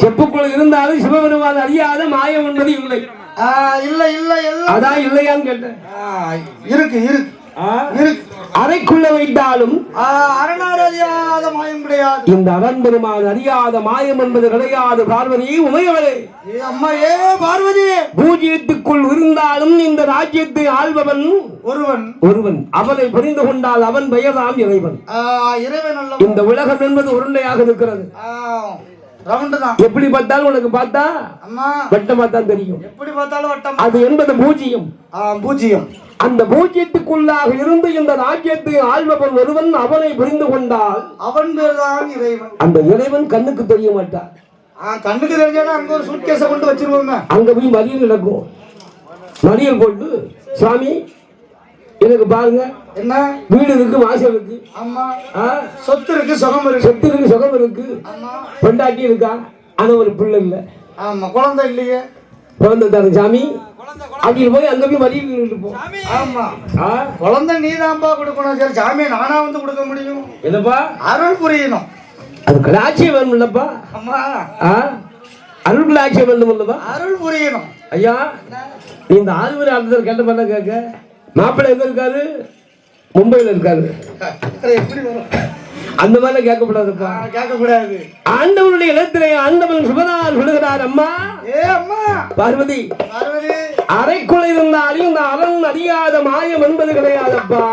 செப்புக்குள் இருந்தாலும் சிவபெருமான் அறியாத மாயம் என்பது இல்லை. இல்லை இல்லை அதான் இல்லையான்னு கேட்டேன். இருக்கு இருக்கு இருக்கு. அறைக்குள்ள வைத்தாலும் அரணார் அறியாத மாயம் கிடையாது. இந்த அரண் பெருமான் அறியாத மாயம் என்பது கிடையாது. பார்வதி உமையவளே, அம்மா ஏ பார்வதி, பூஜ்யத்துக்குள் இருந்தாலும் இந்த ராஜ்யத்தை ஆள்பவன் ஒருவன் ஒருவன். அவனை புரிந்து கொண்டால் அவன் பெயர்தான் இறைவன். இறைவன் அல்ல. இந்த உலகம் என்பது உருண்டையாக இருக்கிறது. எப்படி பார்த்தாலும் உனக்கு பார்த்தா வட்டமா தான் தெரியும். எப்படி பார்த்தாலும் வட்டம். அது என்பது பூஜ்யம். பூஜ்யம். அந்த பூஜ்யத்துக்குள்ளாக இருந்து இந்த ராஜ்யத்தை ஆள்பவன் ஒருவன். அவனை புரிந்து கொண்டால் அவன் பேர்தான் இறைவன். அந்த இறைவன் கண்ணுக்கு தெரிய மாட்டான். கண்ணுக்கு தெரிஞ்சாலும் அங்க ஒரு சூட்கேஸை கொண்டு வச்சிருவோங்க. அங்க போய் மறியல் நடக்கும். மறியல் போட்டு சுவாமி எனக்கு பாருங்க, என்ன வீடு இருக்கு, வாசல் இருக்கு, சொத்து இருக்கு, சுகம் இருக்கு, சொத்து இருக்கு, சுகம் இருக்கு, பொண்டாட்டி இருக்கா, ஆனா ஒரு பிள்ளை இல்ல, குழந்தை இல்லையே, குழந்தை தாரு சாமி அப்படின்னு போய் அங்க போய் மறியல் இருப்போம். ஆமா, குழந்தை நீதான்பா கொடுக்கணும். சரி சாமி, நானா வந்து கொடுக்க முடியும்? என்னப்பா அருள் புரியணும். அது கலாட்சியம் வேணும் இல்லப்பா. அம்மா அருள் கலாட்சியம் வேணும் இல்லப்பா. அருள் புரியணும். ஐயா, நீ இந்த ஆளுநர் ஆளுநர் கேட்ட பண்ண கேட்க, மாப்பிள்ளை எங்க இருக்காரு? மும்பையில இருக்காரு. எப்படி வரும்? அந்த மாதிரி கேட்கக்கூடாதுப்பா. கேட்கக்கூடாது. ஆண்டவனுடைய இடத்திலே ஆண்டவன் சுபனார் சொல்லுகிறார். அம்மா ஏ அம்மா பார்வதி, பார்வதி, அறைக்குள்ள இருந்தாலும் இந்த அரண் அறியாத மாயம் என்பது கிடையாதப்பா.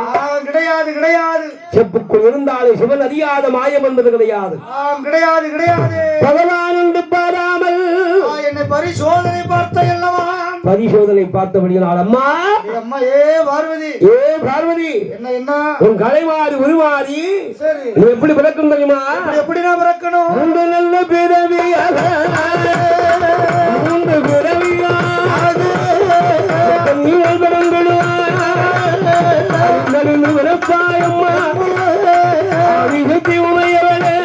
கிடையாது கிடையாது. செப்புக்குள் இருந்தாலும் சிவன் அறியாத மாயம் என்பது கிடையாது. கிடையாது கிடையாது. பகவான் என்று பாராமல் என்னை பரிசோதனை பார்த்த அல்லவா? பரிசோதனை பார்த்தபடியால் அம்மா அம்மா ஏ பார்வதி, ஏ பார்வதி, என்ன என்ன உன் கலைமாறி உருமாறி நீ எப்படி பிறக்கும் தெரியுமா? எப்படி நான் பிறக்கணும்? மூன்று நல்ல பிறவியாக, மூன்று பிறவியாக நீங்கள் பிறங்களும் பிறப்பாயம்மா. அறிவுத்தி உமையவளே,